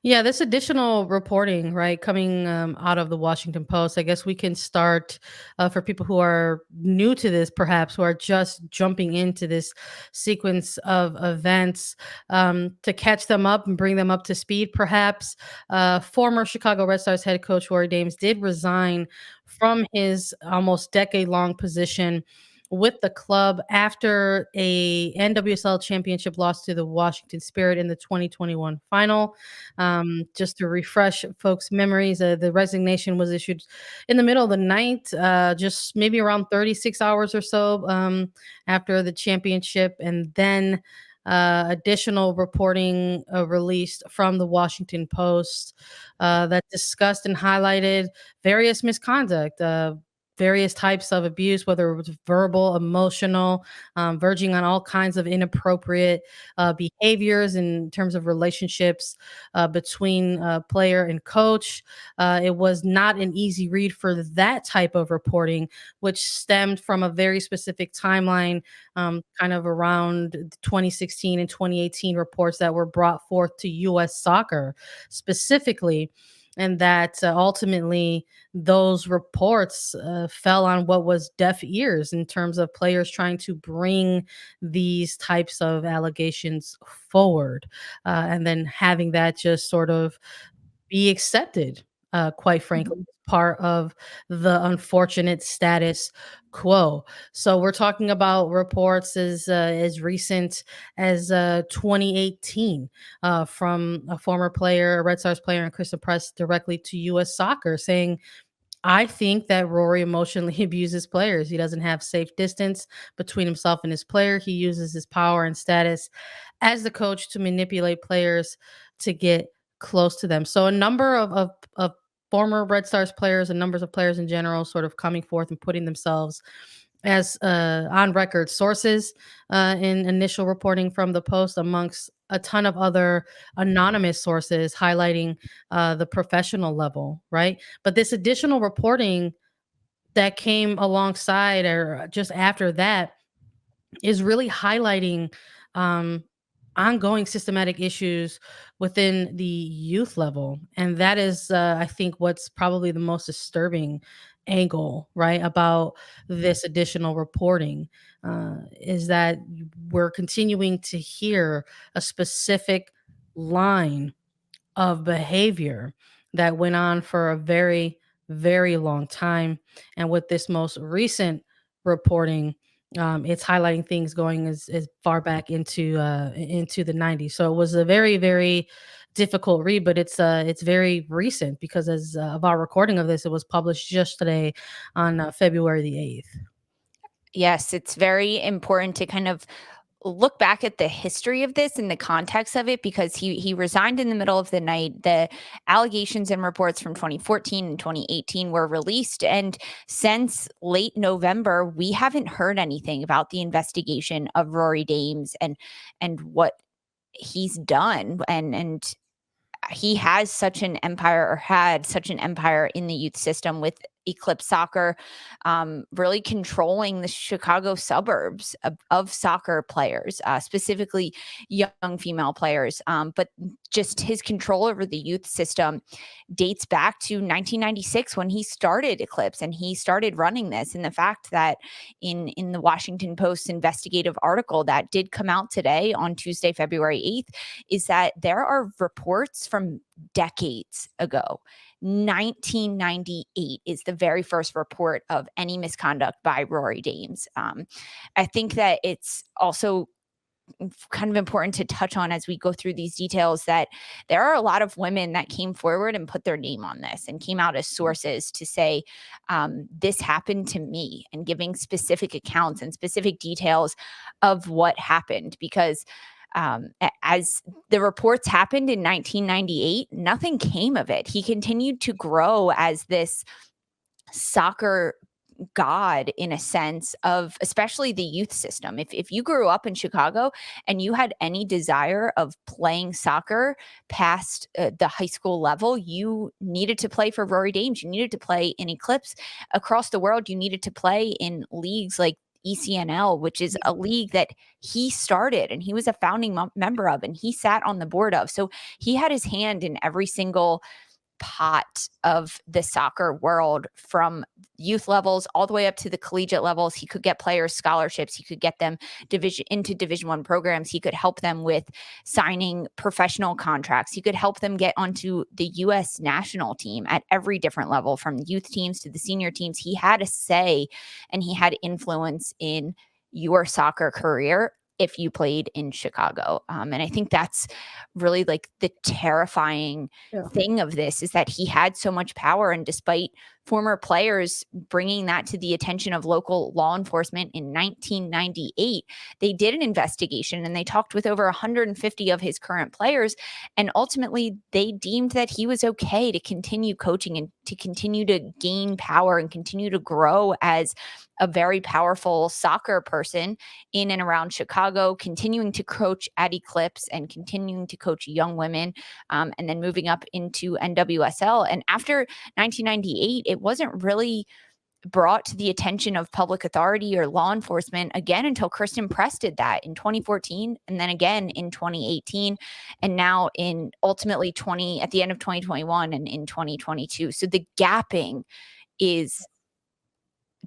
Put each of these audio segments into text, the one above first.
Yeah, this additional reporting, right, coming out of the Washington Post. I guess we can start for people who are new to this, perhaps who are just jumping into this sequence of events to catch them up and bring them up to speed. Perhaps former Chicago Red Stars head coach Rory Dames did resign from his almost decade-long position with the club after a NWSL championship loss to the Washington Spirit in the 2021 final. Just to refresh folks' memories, the resignation was issued in the middle of the night, just maybe around 36 hours or so after the championship. And then additional reporting released from the Washington Post that discussed and highlighted various misconduct. Various types of abuse, whether it was verbal, emotional, verging on all kinds of inappropriate behaviors in terms of relationships between player and coach. It was not an easy read for that type of reporting, which stemmed from a very specific timeline, kind of around the 2016 and 2018 reports that were brought forth to U.S. soccer specifically. And that ultimately those reports fell on what was deaf ears in terms of players trying to bring these types of allegations forward, and then having that just sort of be accepted, quite frankly, Mhm. as part of the unfortunate status quo. So we're talking about reports as recent as 2018 from a former player, a Red Stars player, and Krista Press directly to U.S. Soccer, saying, "I think that Rory emotionally abuses players. He doesn't have safe distance between himself and his player. He uses his power and status as the coach to manipulate players to get close to them." So a number of former Red Stars players and numbers of players in general sort of coming forth and putting themselves as on record sources in initial reporting from the Post, amongst a ton of other anonymous sources highlighting the professional level, right? But this additional reporting that came alongside or just after that is really highlighting um, ongoing systematic issues within the youth level. And that is, I think, what's probably the most disturbing angle, right, about this additional reporting is that we're continuing to hear a specific line of behavior that went on for a very, very long time. And with this most recent reporting, it's highlighting things going as far back into the 90s. So it was a very, very difficult read, but it's very recent because as of our recording of this, it was published just today on February the 8th. Yes, it's very important to kind of look back at the history of this and the context of it because he resigned in the middle of the night. The allegations and reports from 2014 and 2018 were released, and since late November, we haven't heard anything about the investigation of Rory Dames and what he's done. And he has such an empire, or had such an empire in the youth system with Eclipse Soccer, really controlling the Chicago suburbs of soccer players, specifically young female players. But just his control over the youth system dates back to 1996 when he started Eclipse and he started running this. And the fact that in the Washington Post investigative article that did come out today on Tuesday, February 8th, is that there are reports from decades ago. 1998 is the very first report of any misconduct by Rory Dames. I think that it's also kind of important to touch on as we go through these details that there are a lot of women that came forward and put their name on this and came out as sources to say, this happened to me, and giving specific accounts and specific details of what happened. Because as the reports happened in 1998, nothing came of it. He continued to grow as this soccer god, in a sense, of especially the youth system. If you grew up in Chicago and you had any desire of playing soccer past the high school level, you needed to play for Rory Dames. You needed to play in Eclipse. Across the world, you needed to play in leagues like ECNL, which is a league that he started and he was a founding member of, and he sat on the board of. So he had his hand in every single pot of the soccer world, from youth levels all the way up to the collegiate levels. He could get players scholarships. He could get them into Division 1 programs. He could help them with signing professional contracts. He could help them get onto the US national team at every different level, from the youth teams to the senior teams. He had a say and he had influence in your soccer career if you played in Chicago. And I think that's really like the terrifying thing of this, is that he had so much power. And despite former players bringing that to the attention of local law enforcement in 1998, they did an investigation and they talked with over 150 of his current players. And ultimately, they deemed that he was okay to continue coaching and to continue to gain power and continue to grow as a very powerful soccer person in and around Chicago, continuing to coach at Eclipse and continuing to coach young women, and then moving up into NWSL. And after 1998, it wasn't really brought to the attention of public authority or law enforcement again until Kristen Press did that in 2014, and then again in 2018, and now in ultimately at the end of 2021 and in 2022. So the gapping is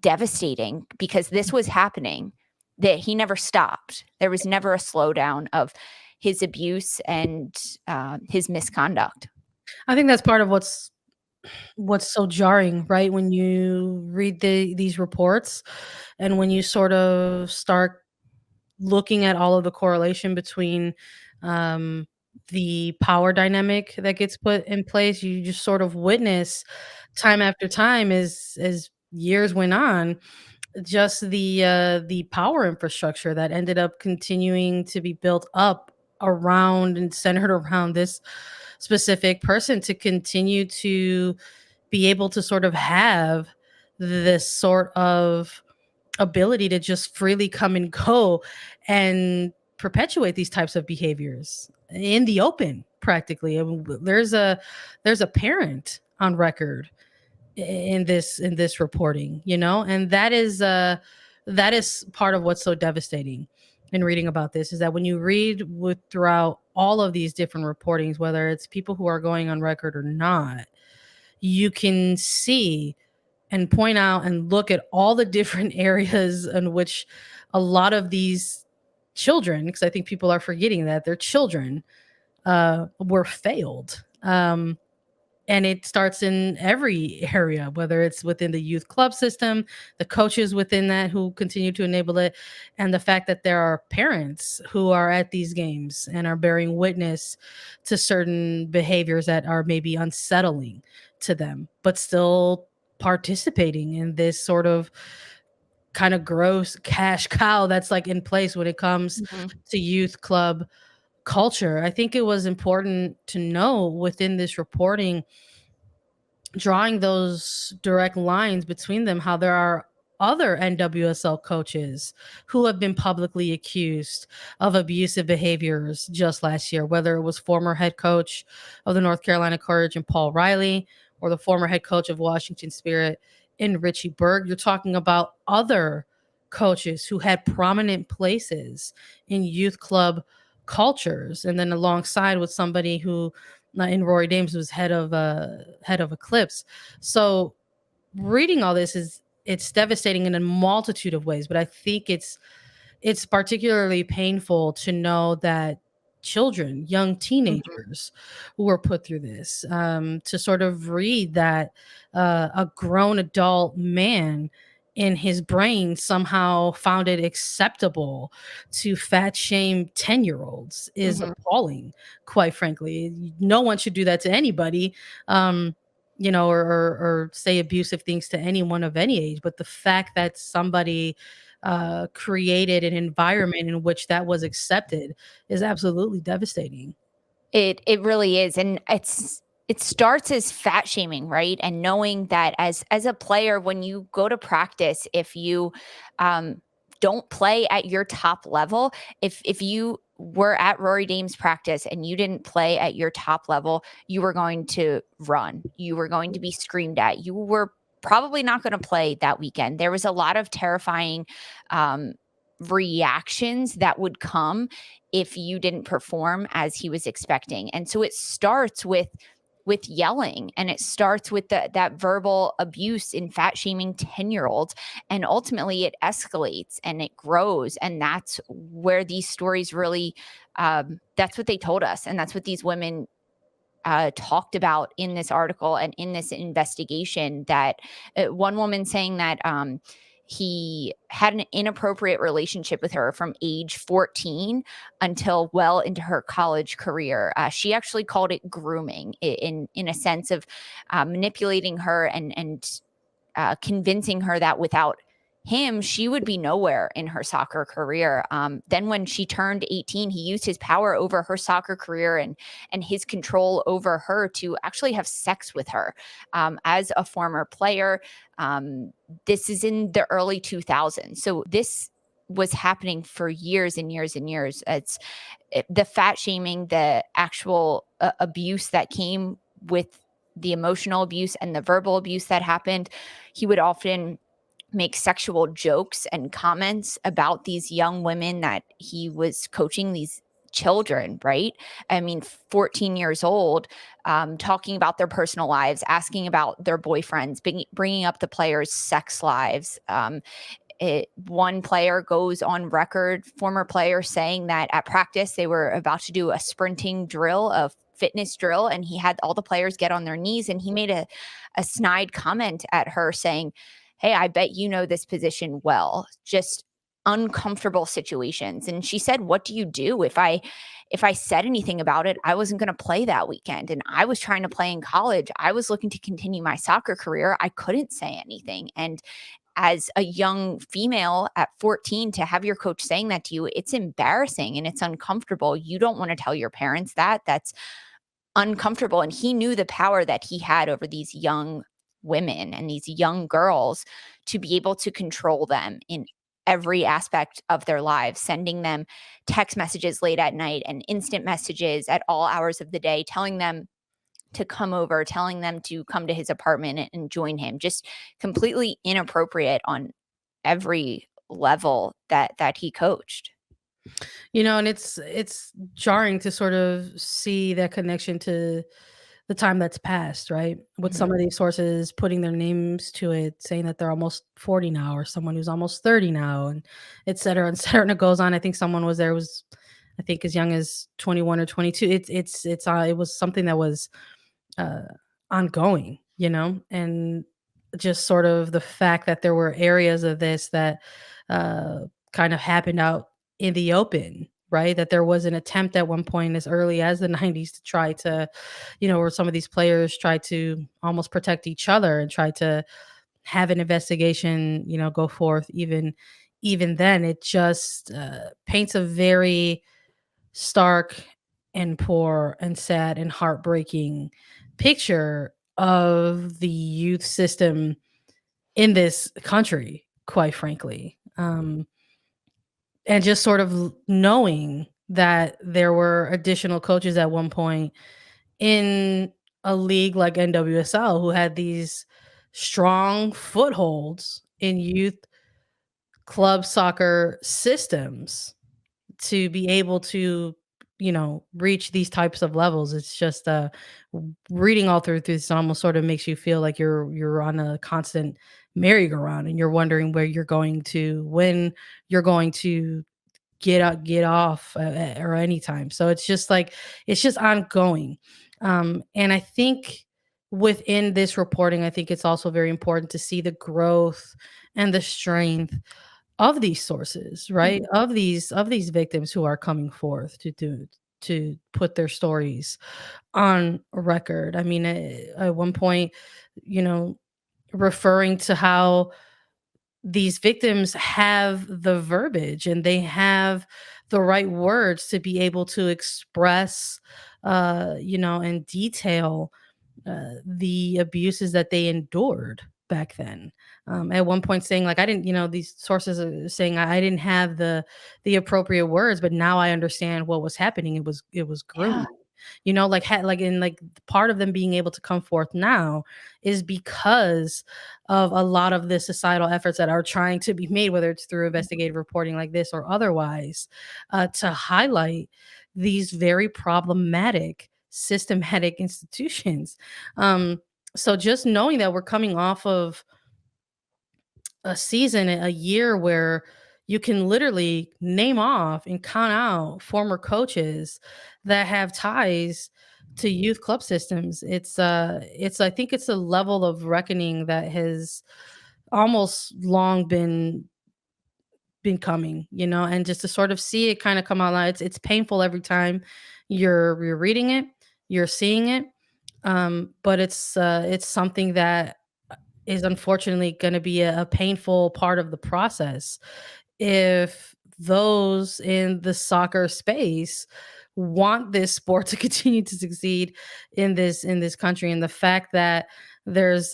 devastating, because this was happening, that he never stopped. There was never a slowdown of his abuse and his misconduct. I think that's part of what's so jarring, right? When you read these reports and when you sort of start looking at all of the correlation between um, the power dynamic that gets put in place, you just sort of witness time after time as years went on, just the power infrastructure that ended up continuing to be built up around and centered around this specific person to continue to be able to sort of have this sort of ability to just freely come and go and perpetuate these types of behaviors in the open practically. I mean, there's a parent on record in this reporting, and that is part of what's so devastating in reading about this, is that when you read throughout all of these different reportings, whether it's people who are going on record or not, you can see and point out and look at all the different areas in which a lot of these children, because I think people are forgetting that they're children, were failed. And it starts in every area, whether it's within the youth club system, the coaches within that who continue to enable it, and the fact that there are parents who are at these games and are bearing witness to certain behaviors that are maybe unsettling to them, but still participating in this sort of kind of gross cash cow that's like in place when it comes Mhm. to youth club culture. I think it was important to know within this reporting, drawing those direct lines between them, how there are other NWSL coaches who have been publicly accused of abusive behaviors just last year, whether it was former head coach of the North Carolina Courage and Paul Riley, or the former head coach of Washington Spirit in Richie Berg. You're talking about other coaches who had prominent places in youth club cultures, and then alongside with somebody who in Rory Dames was head of Eclipse. So reading all this it's devastating in a multitude of ways, but I think it's particularly painful to know that children, young Mhm. teenagers, who were put through this, to sort of read that a grown adult man in his brain somehow found it acceptable to fat shame 10-year-olds is Mhm. appalling, quite frankly. No one should do that to anybody, or say abusive things to anyone of any age. But the fact that somebody created an environment in which that was accepted is absolutely devastating. It really is, and it starts as fat shaming, right? And knowing that as a player, when you go to practice, if you um, don't play at your top level, if you were at Rory Dames practice and you didn't play at your top level, you were going to run. You were going to be screamed at. You were probably not going to play that weekend. There was a lot of terrifying um, reactions that would come if you didn't perform as he was expecting. And so it starts with yelling, and it starts with that verbal abuse in fat shaming 10-year-olds, and ultimately it escalates and it grows. And that's where these stories really that's what they told us, and that's what these women talked about in this article and in this investigation. That one woman saying that he had an inappropriate relationship with her from age 14 until well into her college career. She actually called it grooming, in a sense of manipulating her and convincing her that without him, she would be nowhere in her soccer career. Then when she turned 18, he used his power over her soccer career and his control over her to actually have sex with her. As a former player, this is in the early 2000s. So this was happening for years and years and years. The fat shaming, the actual abuse that came with the emotional abuse and the verbal abuse that happened. He would often make sexual jokes and comments about these young women that he was coaching, these children, right? I mean, 14 years old, talking about their personal lives, asking about their boyfriends, bringing up the players' sex lives. One player goes on record, former player, saying that at practice they were about to do a sprinting drill, a fitness drill, and he had all the players get on their knees, and he made a snide comment at her saying, "Hey, I bet you know this position well." Just uncomfortable situations. And she said, "What do you do? If I said anything about it, I wasn't going to play that weekend, and I was trying to play in college. I was looking to continue my soccer career. I couldn't say anything." And as a young female at 14, to have your coach saying that to you, it's embarrassing and it's uncomfortable. You don't want to tell your parents that. That's uncomfortable. And he knew the power that he had over these young women and these young girls to be able to control them in every aspect of their lives, sending them text messages late at night and instant messages at all hours of the day, telling them to come over, telling them to come to his apartment and join him. Just completely inappropriate on every level that he coached. And it's jarring to sort of see that connection to the time that's passed, right? With Mhm. some of these sources putting their names to it, saying that they're almost 40 now, or someone who's almost 30 now, and et cetera, et cetera. And it goes on. I think someone was I think as young as 21 or 22. It was something that was uh, ongoing, and just sort of the fact that there were areas of this that uh, kind of happened out in the open, right? That there was an attempt at one point as early as the 90s to try to, where some of these players tried to almost protect each other and try to have an investigation, go forth. Even then, it just paints a very stark and poor and sad and heartbreaking picture of the youth system in this country, quite frankly. And just sort of knowing that there were additional coaches at one point in a league like NWSL who had these strong footholds in youth club soccer systems to be able to, reach these types of levels. It's just reading all through this almost sort of makes you feel like you're on a constant merry-go-round, and you're wondering where you're going to when you're going to get off or anytime. So it's just like it's just ongoing. And I think within this reporting, I think it's also very important to see the growth and the strength of these sources, right? Mhm. Of these victims who are coming forth to put their stories on record. I mean, at one point, you know, referring to how these victims have the verbiage and they have the right words to be able to express, and detail the abuses that they endured back then. At one point saying like, I didn't, these sources are saying I didn't have the appropriate words, but now I understand what was happening. It was Yeah. grooming. like part of them being able to come forth now is because of a lot of the societal efforts that are trying to be made, whether it's through investigative reporting like this or otherwise, to highlight these very problematic systematic institutions. So just knowing that we're coming off of a season, a year where you can literally name off and count out former coaches that have ties to youth club systems. It's I think it's a level of reckoning that has almost long been coming, and just to sort of see it kind of come out loud, it's painful every time you're reading it, you're seeing it. But it's something that is unfortunately going to be a painful part of the process if those in the soccer space want this sport to continue to succeed in this country. And the fact that there's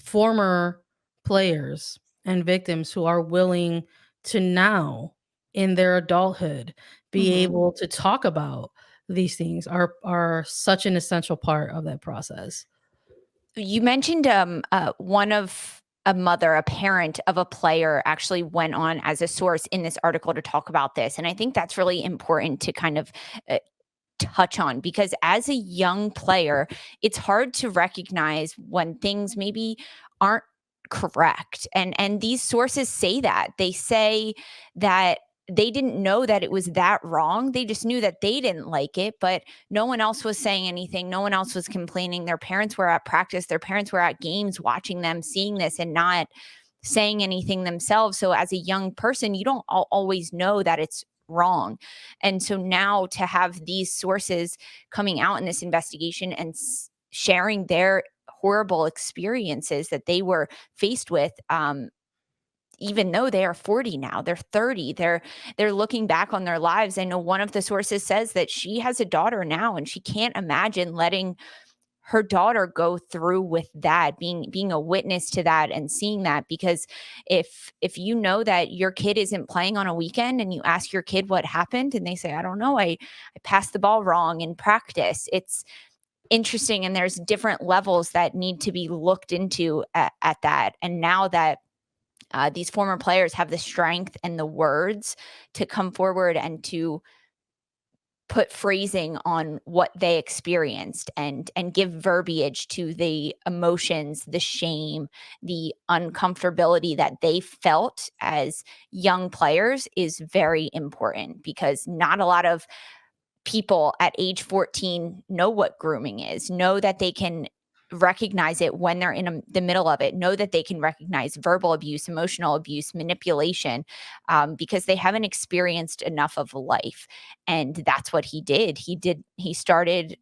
former players and victims who are willing to now in their adulthood be Mhm. able to talk about these things are such an essential part of that process. You mentioned one of a mother, a parent of a player actually went on as a source in this article to talk about this. And I think that's really important to kind of uh, touch on because as a young player, it's hard to recognize when things maybe aren't correct. And these sources say that. They say that they didn't know that it was that wrong. They just knew that they didn't like it, but no one else was saying anything. No one else was complaining. Their parents were at practice, their parents were at games watching them, seeing this and not saying anything themselves. So as a young person, you don't always know that it's wrong. And so now to have these sources coming out in this investigation and sharing their horrible experiences that they were faced with, even though they are 40 now, they're 30, they're looking back on their lives. I know one of the sources says that she has a daughter now and she can't imagine letting her daughter go through with that, being a witness to that and seeing that. Because if you know that your kid isn't playing on a weekend and you ask your kid what happened and they say, I don't know, I passed the ball wrong in practice, it's interesting. And there's different levels that need to be looked into at that. And now that these former players have the strength and the words to come forward and to put phrasing on what they experienced and give verbiage to the emotions, the shame, the uncomfortability that they felt as young players is very important because not a lot of people at age 14 know what grooming is, know that they can recognize it when they're in the middle of it, know that they can recognize verbal abuse, emotional abuse, manipulation, because they haven't experienced enough of life. And that's what he did. He started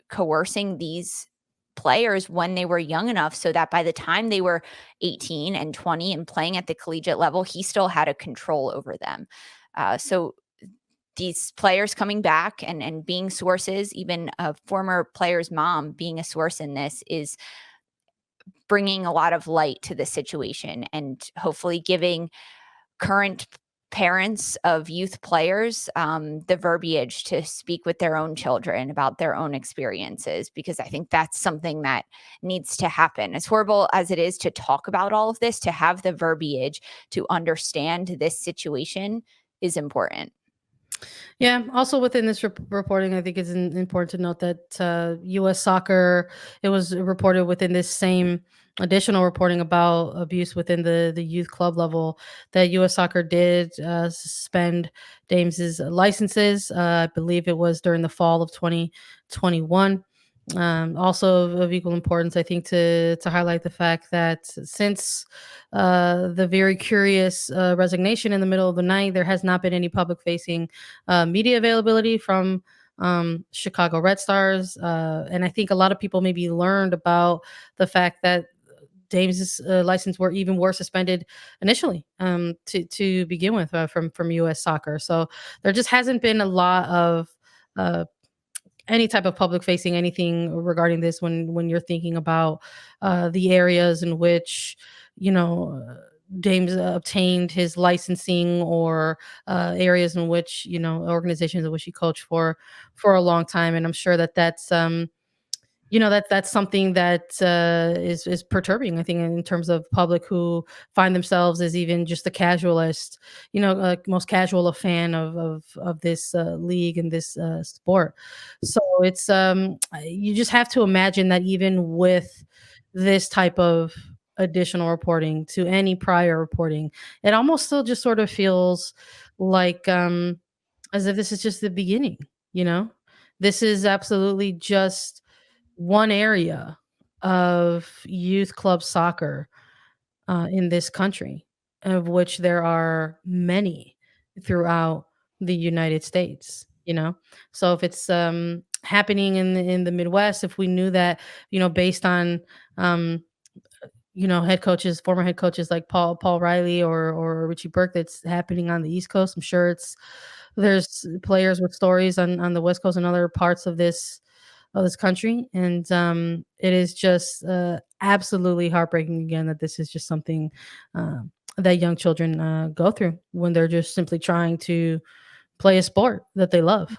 coercing these players when they were young enough so that by the time they were 18 and 20 and playing at the collegiate level, he still had a control over them. So these players coming back and being sources, even a former player's mom being a source in this is bringing a lot of light to the situation and hopefully giving current parents of youth players the verbiage to speak with their own children about their own experiences, because I think that's something that needs to happen. As horrible as it is to talk about all of this, to have the verbiage to understand this situation is important. Yeah. Also, within this reporting, I think it's important to note that U.S. Soccer, it was reported within this same additional reporting about abuse within the youth club level that U.S. Soccer did suspend Dames's licenses. I believe it was during the fall of 2021. Also of equal importance, I think, to highlight the fact that since the very curious resignation in the middle of the night, there has not been any public facing media availability from Chicago Red Stars. And I think a lot of people maybe learned about the fact that James's license were suspended initially to begin with from U.S. Soccer. So there just hasn't been a lot of uh, any type of public facing anything regarding this when you're thinking about the areas in which you know James obtained his licensing, or areas in which, organizations in which he coached for a long time. And I'm sure that that's something that is perturbing, I think, in terms of public who find themselves as even just the casualist, most casual a fan of this league and this sport. So it's you just have to imagine that even with this type of additional reporting to any prior reporting, it almost still just sort of feels like as if this is just the beginning. You know, this is absolutely just one area of youth club soccer in this country, of which there are many throughout the United States. So if it's happening in the Midwest, if we knew that, based on um, former head coaches like Paul Riley or Richie Burke, that's happening on the East Coast. I'm sure there's players with stories on the West Coast and other parts of this country. And it is just absolutely heartbreaking again that this is just something that young children go through when they're just simply trying to play a sport that they love.